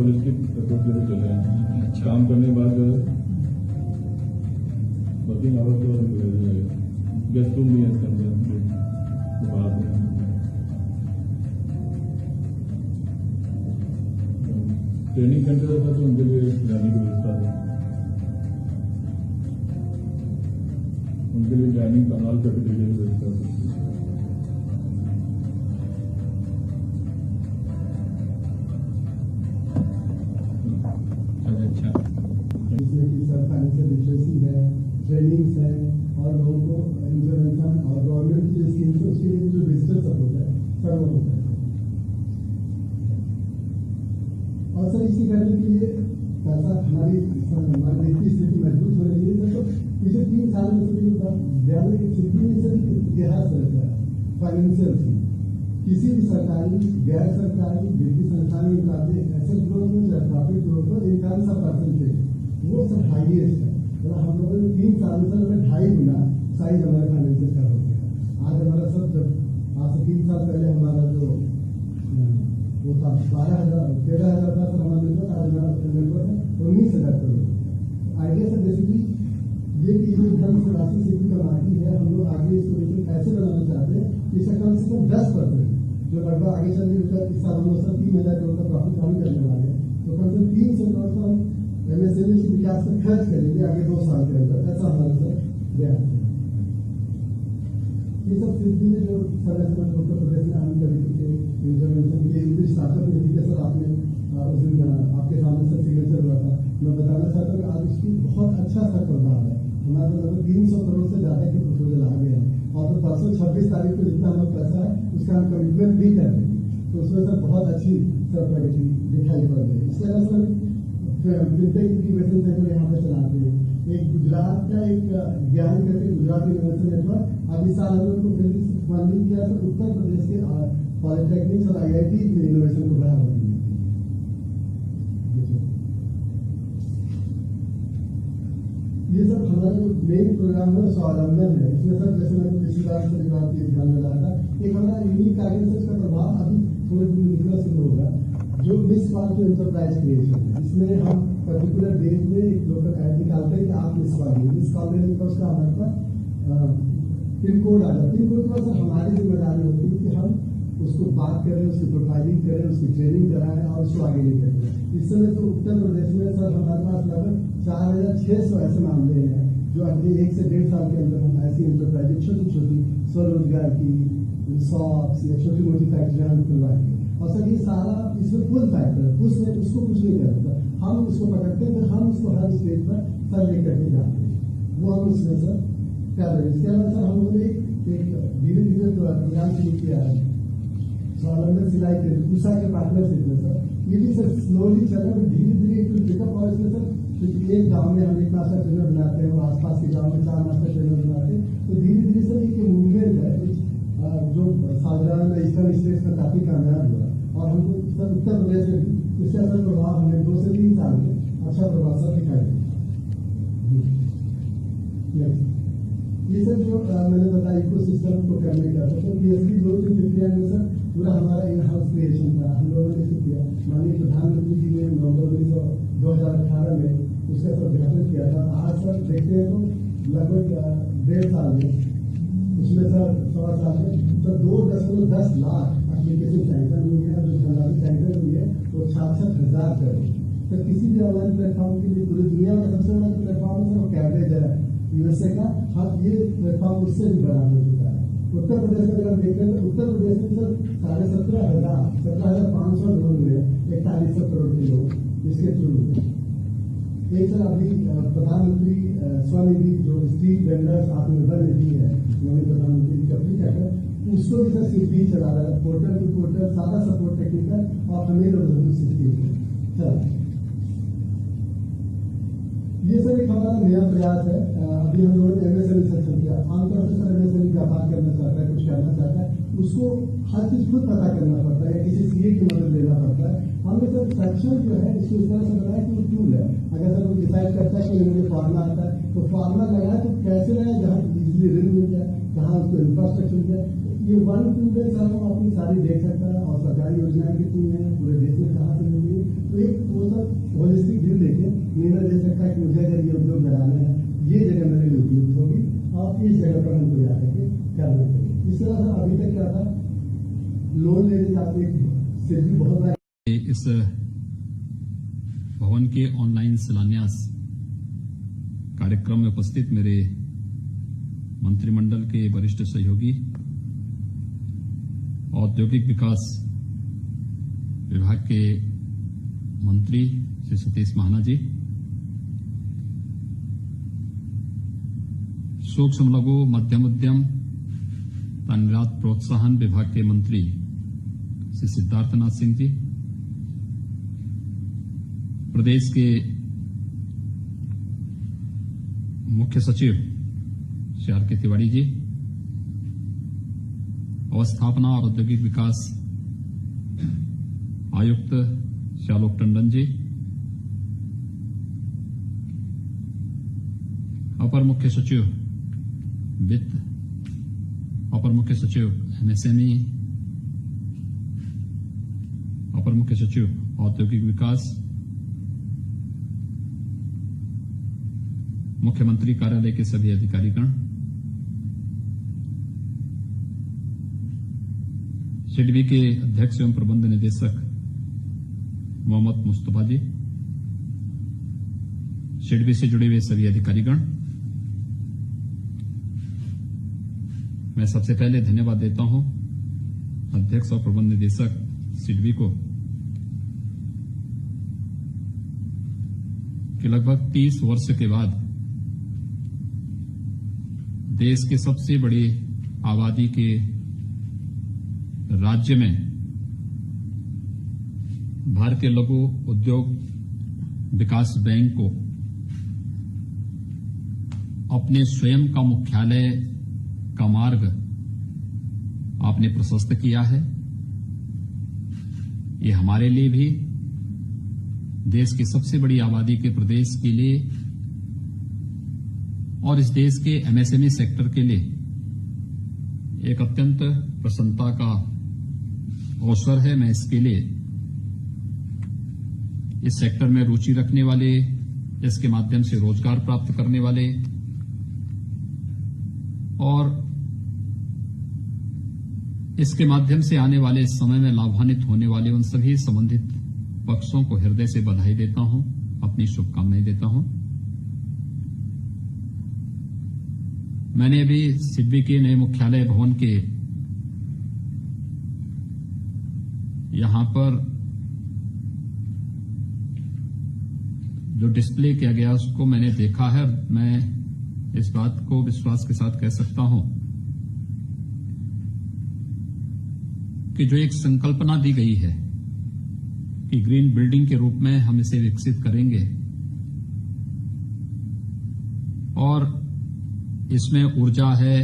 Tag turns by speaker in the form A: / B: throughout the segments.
A: Holistic approach लेके चले हैं। काम करने के बाद वर्किंग आवर्स तो गेस्ट रूम भी है इसके अंदर बाहर में ट्रेनिंग सेंटर था तो उनके लिए रहने की व्यवस्था है, उनके लिए डाइनिंग कनाल कैफेटेरिया की व्यवस्था है।
B: ट्रेनिंग्स है और लोगों को इंटरवेंशन और गवर्नमेंट की स्कीम्स है उसके लिए जो डिजिटल सपोर्ट है सब वो होता है। और सर इसी करने के लिए पैसा हमारी वित्तीय स्थिति मजबूत हो रही है तो पिछले 3 साल में इतिहास रहता है फाइनेंशियल किसी भी सरकारी गैर सरकारी वित्तीय संस्थान के मुकाबले ऐसे ग्रोथ में प्रॉफिट ग्रोथ हो इनकम सब परसेंटेज वो सब हाईएस्ट है। हम लोगों ने 3 सालों से 2.5 गुना साइज हमारे फाइनेंशियल का हो गया। आज हमारा सब जब आज से 3 साल पहले हमारा जो वो था 13,000 था सर हमारे नेटवर्क, आज हमारा नेटवर्क है 19,000 करोड़। आइडिया सर बेसिकली ये कि जो धन से राशि से भी कमाती है हम लोग आगे इसको ऐसे बनाना चाहते हैं कि इसका कम से कम 10% जो लगभग आगे चल के इस साल हम लोग 3,000 करोड़ का प्रॉफिट कम करने वाले हैं तो कम से कम 300 करोड़ का हम एमएसएमई के विकास पर खर्च करेंगे आगे 2 साल के अंदर, ऐसा हमारा सर प्रयास है। ये सब सिलसिले जो संरचना उत्तर प्रदेश में आने तरीके के इंटरवेंशन के स्टार्टअप नीति के सर आपने उस दिन आपके सामने सर सिग्नेचर हुआ था। मैं बताना चाहता हूँ कि आज उसकी बहुत अच्छा सर प्रभाव है। हमारे लगभग 300 करोड़ से ज़्यादा के प्रपोजल आ गए हैं और तो परसों 26 तारीख को जितना हमारा पैसा है उसका हम कमिटमेंट भी कर देंगे तो उसमें सर बहुत अच्छी सर प्रगति दिखाई पड़ रही है। इसके अलावा सर फिनटेक इंक्यूबेशन सेंटर यहाँ पे चलाते हैं। एक गुजरात का एक ज्ञान करके गुजरात इनोवेशन नेटवर्क अभी साल हम लोग को फंडिंग किया तो उत्तर प्रदेश के पॉलिटेक्निक्स और IIT में इनोवेशन को बढ़ावा दिया। ये सब हमारा जो मेन प्रोग्राम है स्वावलंबन है। इसमें सर जैसे मैंने पिछली बार से बात की ध्यान में लाया था एक हमारा यूनिक कार्य से इसका प्रभाव अभी थोड़े दिन निकलना शुरू होगा जो मिस वाल टू एंटरप्राइज क्रिएशन है। इसमें हम पर्टिकुलर डेट में एक लोकल ऐड निकालते हैं कि आप मिस वाल देने का उसका हमारे पास पिन कोड आ जाता है। पिन कोड के बाद सर हमारी जिम्मेदारी होती है कि हम उसको बात करें, उसकी प्रोफाइलिंग करें, उसकी ट्रेनिंग कराएं और उसको आगे लेकर जाएं। इस समय तो उत्तर प्रदेश में सर हमारे पास लगभग 4,600 ऐसे मामले हैं जो अगले 1 से 1.5 साल के अंदर हम ऐसी एंटरप्राइज छोटी छोटी स्वरोजगार की शॉप्स या छोटी मोटी फैक्ट्रियां हम खुलवाएंगे। और सर ये सारा इसमें फुल फैक्टर है, उसमें उसको कुछ नहीं करता, हम उसको पकड़ते हैं फिर हम उसको हर स्टेज पर सर लेकर के जाते हैं वो हम उसमें सर क्या करें। इसके अलावा सर हम लोगों ने एक धीरे धीरे प्रोग्राम शुरू किया है स्वावलंबन सिलाई के पूसा के पार्टनरशिप में सर ये भी सर स्लोली चल रहा है धीरे धीरे एक पिकअप और इसमें सर एक गाँव में हम एक मास्टर ट्रेनर बनाते हैं और आसपास के गाँव में 4 मास्टर ट्रेनर बनाते हैं तो धीरे धीरे सर एक मूवमेंट है जो साधारण ईस्टर्न स्टेट्स में काफी कामयाब हुआ और हमको सर उत्तर प्रदेश में इससे असर प्रभाव हमें 2 से 3 साल में अच्छा प्रभाव सर दिखाई दिया। ये सब जो मैंने बताया इकोसिस्टम को करने का तो PSB 250 में सर पूरा हमारा इन हाउस क्रिएशन था। हम लोगों ने किया माननीय प्रधानमंत्री जी ने नवंबर 2018 में उसका सर उद्घाटन किया था। आज सर देखते हैं तो लगभग 1.5 साल में उसमें सर 1.25 साल में सर 2.10 लाख एप्लीकेशन सैंक्शन हुई है जो धनराशि सैंक्शन हुई है वो 66,000 करोड़। तो किसी भी ऑनलाइन प्लेटफॉर्म के लिए पूरी दुनिया में सबसे बड़ा प्लेटफॉर्म है कैम्ब्रिज है USA का। हाँ ये प्लेटफॉर्म उससे भी बड़ा हो चुका है। उत्तर प्रदेश में अगर देखें तो उत्तर प्रदेश में सर 17,500 लोग हुए 4100 करोड़ के लोग इसके थ्रू हुए। एक सर अभी प्रधानमंत्री स्वनिधि जो स्ट्रीट वेंडर्स आत्मनिर्भर निधि है उन्होंने प्रधानमंत्री का भी कहकर उसको भी सर सीपी चला रहा है पोर्टल टू पोर्टल सारा सपोर्ट टेक्निकल और हमें लोग सर ये सर एक हमारा नया प्रयास है। अभी हम लोगों ने MSME सेक्शन किया आमतौर पर सर MSME व्यापार करना चाहता है कुछ करना चाहता है उसको हर चीज खुद पता करना पड़ता है या किसी सीए की मदद लेना पड़ता है। हमने सर सेक्शन जो है इसको इस तरह से बनाया कि वो टूल है। अगर सर वो डिसाइड करता है कि मुझे फार्मा आता है तो फार्मा लगाए तो कैसे लगाए जहाँ इजिली ऋण मिल जाए, कहाँ उसको इंफ्रास्ट्रक्चर मिल जाए। ये वन टूल है सर, हम अपनी सारी देख सकता है और सरकारी योजनाएं कितनी है पूरे देश में कहाँ से मिल रही है। तो एक वो सब होलिस्टिक व्यू देखे निर्णय ले सकता है कि मुझे अगर ये उद्योग लगाना है ये जगह मेरे लिए उपयुक्त होगी और इस जगह पर हमको जाकर के करना चाहिए। इस तरह से अभी तक क्या था, लोन लेने जाते सिर्फ बहुत बड़ा
C: इस भवन के ऑनलाइन शिलान्यास कार्यक्रम में उपस्थित मेरे मंत्रिमंडल के वरिष्ठ सहयोगी, औद्योगिक विकास विभाग के मंत्री श्री सतीश महाना जी, सूक्ष्म लघु मध्यम उद्यम तथा निर्यात प्रोत्साहन विभाग के मंत्री श्री सिद्धार्थनाथ सिंह जी, प्रदेश के मुख्य सचिव श्री आर के तिवारी जी, अवस्थापना और औद्योगिक विकास आयुक्त श्री आलोक टंडन जी, अपर मुख्य सचिव वित्त, अपर मुख्य सचिव एमएसएमई, अपर मुख्य सचिव औद्योगिक विकास, मुख्यमंत्री कार्यालय के सभी अधिकारीगण, सिडबी के अध्यक्ष एवं प्रबंध निदेशक मोहम्मद मुस्तफा जी, सिडबी से जुड़े हुए सभी अधिकारीगण, मैं सबसे पहले धन्यवाद देता हूं अध्यक्ष और प्रबंध निदेशक सिडबी को कि लगभग 30 वर्ष के बाद देश के सबसे बड़ी आबादी के राज्य में भारतीय लघु उद्योग विकास बैंक को अपने स्वयं का मुख्यालय का मार्ग आपने प्रशस्त किया है। ये हमारे लिए भी, देश की सबसे बड़ी आबादी के प्रदेश के लिए और इस देश के एमएसएमई सेक्टर के लिए एक अत्यंत प्रसन्नता का अवसर है। मैं इसके लिए इस सेक्टर में रुचि रखने वाले, इसके माध्यम से रोजगार प्राप्त करने वाले और इसके माध्यम से आने वाले समय में लाभान्वित होने वाले उन सभी संबंधित पक्षों को हृदय से बधाई देता हूं, अपनी शुभकामनाएं देता हूं। मैंने अभी सिडबी के नए मुख्यालय भवन के यहां पर जो डिस्प्ले किया गया उसको मैंने देखा है। मैं इस बात को विश्वास के साथ कह सकता हूं कि जो एक संकल्पना दी गई है कि ग्रीन बिल्डिंग के रूप में हम इसे विकसित करेंगे और इसमें ऊर्जा है,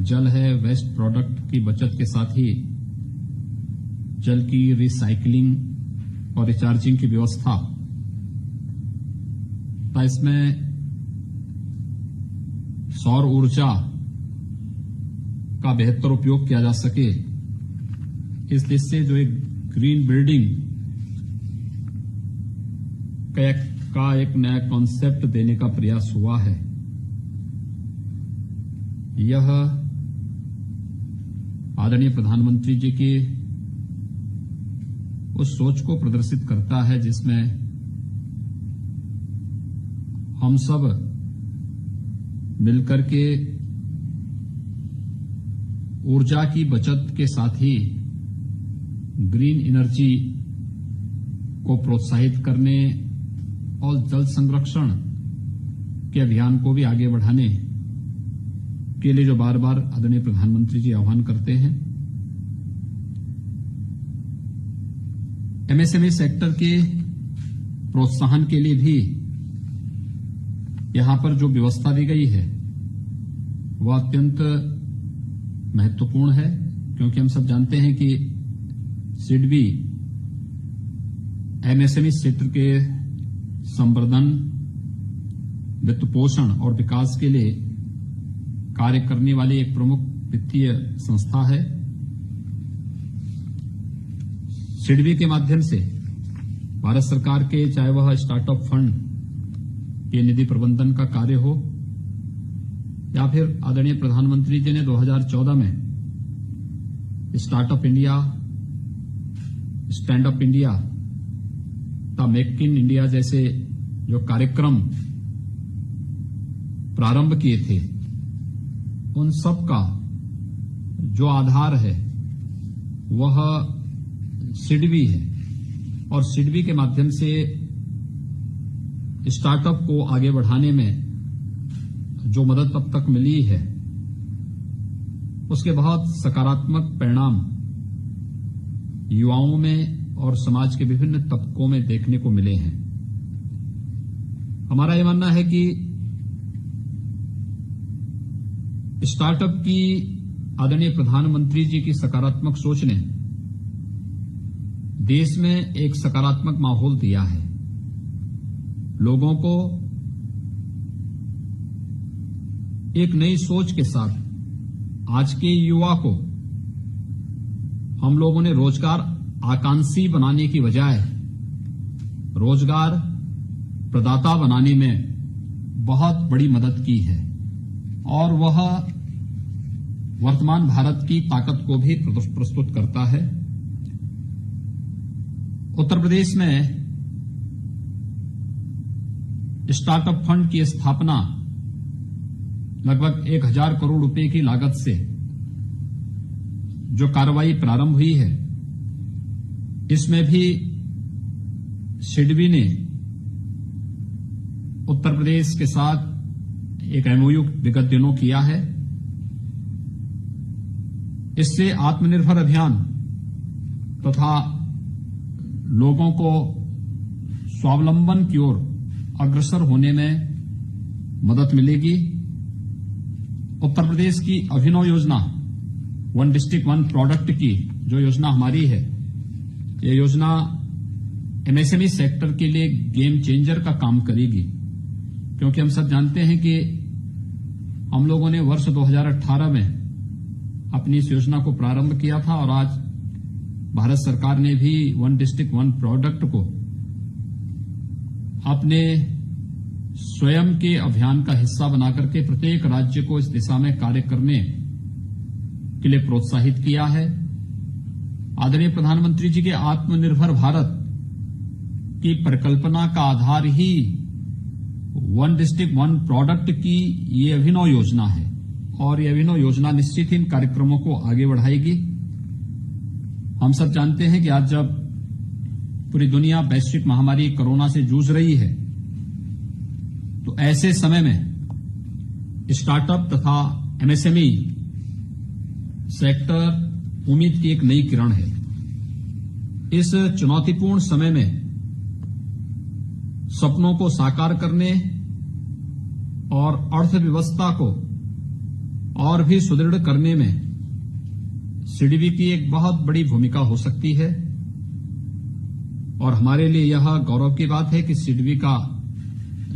C: जल है, वेस्ट प्रोडक्ट की बचत के साथ ही जल की रिसाइकलिंग और रिचार्जिंग की व्यवस्था, तो इसमें सौर ऊर्जा का बेहतर उपयोग किया जा सके, इस दृष्टि से जो एक ग्रीन बिल्डिंग का एक नया कॉन्सेप्ट देने का प्रयास हुआ है। यह आदरणीय प्रधानमंत्री जी की उस सोच को प्रदर्शित करता है जिसमें हम सब मिलकर के ऊर्जा की बचत के साथ ही ग्रीन एनर्जी को प्रोत्साहित करने और जल संरक्षण के अभियान को भी आगे बढ़ाने के लिए जो बार बार आदरणीय प्रधानमंत्री जी आह्वान करते हैं, एमएसएमई सेक्टर के प्रोत्साहन के लिए भी यहां पर जो व्यवस्था दी गई है वह अत्यंत महत्वपूर्ण है, क्योंकि हम सब जानते हैं कि सिडबी एमएसएमई क्षेत्र के संवर्धन, वित्त पोषण और विकास के लिए कार्य करने वाली एक प्रमुख वित्तीय संस्था है। सिडबी के माध्यम से भारत सरकार के, चाहे वह स्टार्टअप फंड के निधि प्रबंधन का कार्य हो या फिर आदरणीय प्रधानमंत्री जी ने 2014 में startup India, stand up India तथा मेक इन इंडिया जैसे जो कार्यक्रम प्रारंभ किए थे, उन सब का जो आधार है वह सिडबी है। और सिडबी के माध्यम से स्टार्टअप को आगे बढ़ाने में जो मदद अब तक मिली है, उसके बहुत सकारात्मक परिणाम युवाओं में और समाज के विभिन्न तबकों में देखने को मिले हैं। हमारा यह मानना है कि स्टार्टअप की आदरणीय प्रधानमंत्री जी की सकारात्मक सोच ने देश में एक सकारात्मक माहौल दिया है। लोगों को एक नई सोच के साथ आज के युवा को हम लोगों ने रोजगार आकांक्षी बनाने की बजाय रोजगार प्रदाता बनाने में बहुत बड़ी मदद की है, और वह वर्तमान भारत की ताकत को भी प्रस्तुत करता है। उत्तर प्रदेश में स्टार्टअप फंड की स्थापना लगभग 1000 करोड़ रुपए की लागत से जो कार्रवाई प्रारंभ हुई है, इसमें भी सिडबी ने उत्तर प्रदेश के साथ एक एमओयू विगत दिनों किया है। इससे आत्मनिर्भर अभियान तथा लोगों को स्वावलंबन की ओर अग्रसर होने में मदद मिलेगी। उत्तर प्रदेश की अभिनव योजना वन डिस्ट्रिक्ट वन प्रोडक्ट की जो योजना हमारी है, ये योजना एमएसएमई सेक्टर के लिए गेम चेंजर का काम करेगी, क्योंकि हम सब जानते हैं कि हम लोगों ने वर्ष 2018 में अपनी इस योजना को प्रारंभ किया था, और आज भारत सरकार ने भी वन डिस्ट्रिक्ट वन प्रोडक्ट को अपने स्वयं के अभियान का हिस्सा बनाकर के प्रत्येक राज्य को इस दिशा में कार्य करने के लिए प्रोत्साहित किया है। आदरणीय प्रधानमंत्री जी के आत्मनिर्भर भारत की परिकल्पना का आधार ही वन डिस्ट्रिक्ट वन प्रोडक्ट की ये अभिनव योजना है, और ये अभिनव योजना निश्चित इन कार्यक्रमों को आगे बढ़ाएगी। हम सब जानते हैं कि आज जब पूरी दुनिया वैश्विक महामारी कोरोना से जूझ रही है, तो ऐसे समय में स्टार्टअप तथा एमएसएमई सेक्टर उम्मीद की एक नई किरण है। इस चुनौतीपूर्ण समय में सपनों को साकार करने और अर्थव्यवस्था को और भी सुदृढ़ करने में सिडबी की एक बहुत बड़ी भूमिका हो सकती है। और हमारे लिए यह गौरव की बात है कि सिडबी का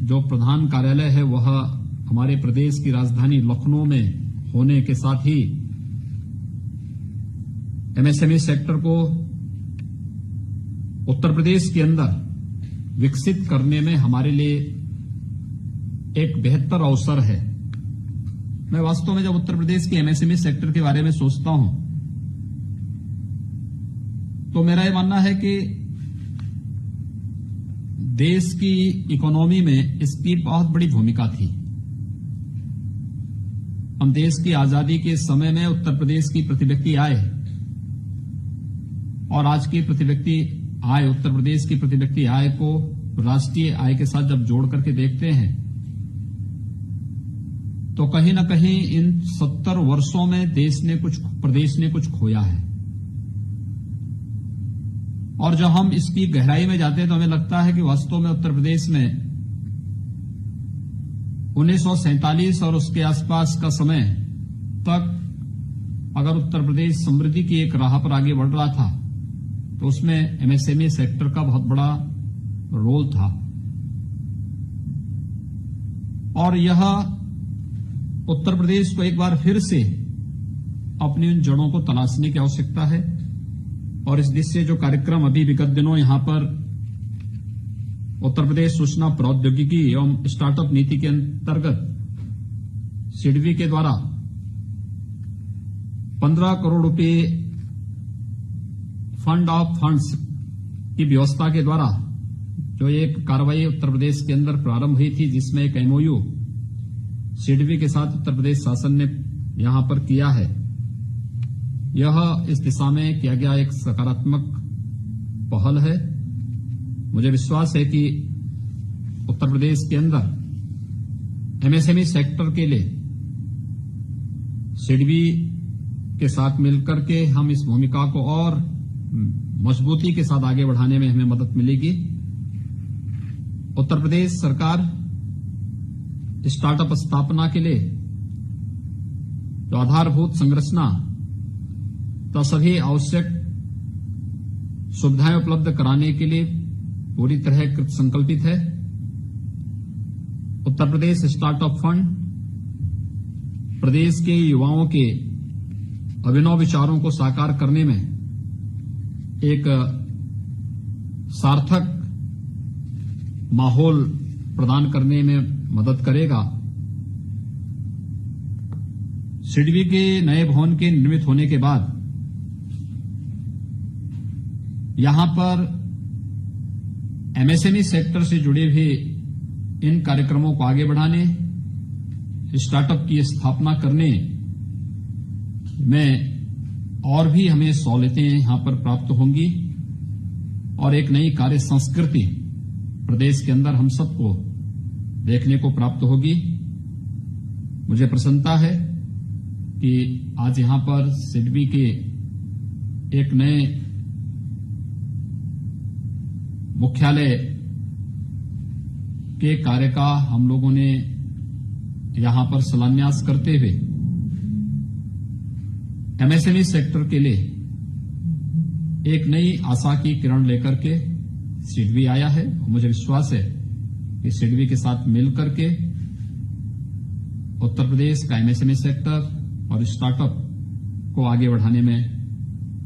C: जो प्रधान कार्यालय है वह हमारे प्रदेश की राजधानी लखनऊ में होने के साथ ही एमएसएमई सेक्टर को उत्तर प्रदेश के अंदर विकसित करने में हमारे लिए एक बेहतर अवसर है। मैं वास्तव में जब उत्तर प्रदेश के एमएसएमई सेक्टर के बारे में सोचता हूं, तो मेरा यह मानना है कि देश की इकोनॉमी में इसकी बहुत बड़ी भूमिका थी। हम देश की आजादी के समय में उत्तर प्रदेश की प्रति व्यक्ति आय और आज की प्रति व्यक्ति आय, उत्तर प्रदेश की प्रति व्यक्ति आय को राष्ट्रीय आय के साथ जब जोड़ करके देखते हैं, तो कहीं न कहीं इन 70 वर्षों में प्रदेश ने कुछ खोया है। और जब हम इसकी गहराई में जाते हैं तो हमें लगता है कि वास्तव में उत्तर प्रदेश में 1947 और उसके आसपास का समय तक अगर उत्तर प्रदेश समृद्धि की एक राह पर आगे बढ़ रहा था तो उसमें एमएसएमई सेक्टर का बहुत बड़ा रोल था और यह उत्तर प्रदेश को एक बार फिर से अपनी उन जड़ों को तलाशने की आवश्यकता है और इस दिशा से जो कार्यक्रम अभी विगत दिनों यहां पर उत्तर प्रदेश सूचना प्रौद्योगिकी एवं स्टार्टअप नीति के अंतर्गत सिडबी के द्वारा 15 करोड़ रुपए फंड ऑफ फंड्स की व्यवस्था के द्वारा जो एक कार्रवाई उत्तर प्रदेश के अंदर प्रारंभ हुई थी, जिसमें एक एमओयू सिडबी के साथ उत्तर प्रदेश शासन ने यहां पर किया है, यह इस दिशा में किया गया एक सकारात्मक पहल है। मुझे विश्वास है कि उत्तर प्रदेश के अंदर एमएसएमई सेक्टर के लिए सिडबी के साथ मिलकर के हम इस भूमिका को और मजबूती के साथ आगे बढ़ाने में हमें मदद मिलेगी। उत्तर प्रदेश सरकार स्टार्टअप स्थापना के लिए जो आधारभूत संरचना तो सभी आवश्यक सुविधाएं उपलब्ध कराने के लिए पूरी तरह कृत संकल्पित है। उत्तर प्रदेश स्टार्टअप फंड प्रदेश के युवाओं के अभिनव विचारों को साकार करने में एक सार्थक माहौल प्रदान करने में मदद करेगा। सिडबी के नए भवन के निर्मित होने के बाद यहां पर एमएसएमई सेक्टर से जुड़े हुए इन कार्यक्रमों को आगे बढ़ाने, स्टार्टअप की स्थापना करने में और भी हमें सहूलियतें यहां पर प्राप्त होंगी और एक नई कार्य संस्कृति प्रदेश के अंदर हम सबको देखने को प्राप्त होगी। मुझे प्रसन्नता है कि आज यहां पर सिडबी के एक नए मुख्यालय के कार्य का हम लोगों ने यहां पर शिलान्यास करते हुए एमएसएमई सेक्टर के लिए एक नई आशा की किरण लेकर के सिडबी आया है। मुझे विश्वास है कि सिडबी के साथ मिलकर के उत्तर प्रदेश का एमएसएमई सेक्टर और स्टार्टअप को आगे बढ़ाने में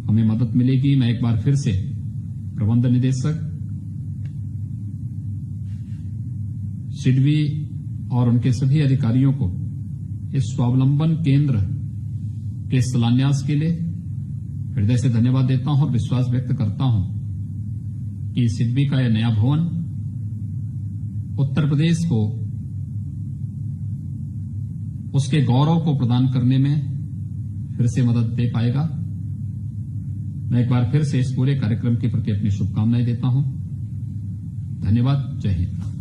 C: हमें मदद मिलेगी। मैं एक बार फिर से प्रबंध निदेशक सिडबी और उनके सभी अधिकारियों को इस स्वावलंबन केंद्र के शिलान्यास के लिए हृदय से धन्यवाद देता हूं और विश्वास व्यक्त करता हूं कि सिडबी का यह नया भवन उत्तर प्रदेश को उसके गौरव को प्रदान करने में फिर से मदद दे पाएगा। मैं एक बार फिर से इस पूरे कार्यक्रम के प्रति अपनी शुभकामनाएं देता हूं। धन्यवाद। जय हिंद।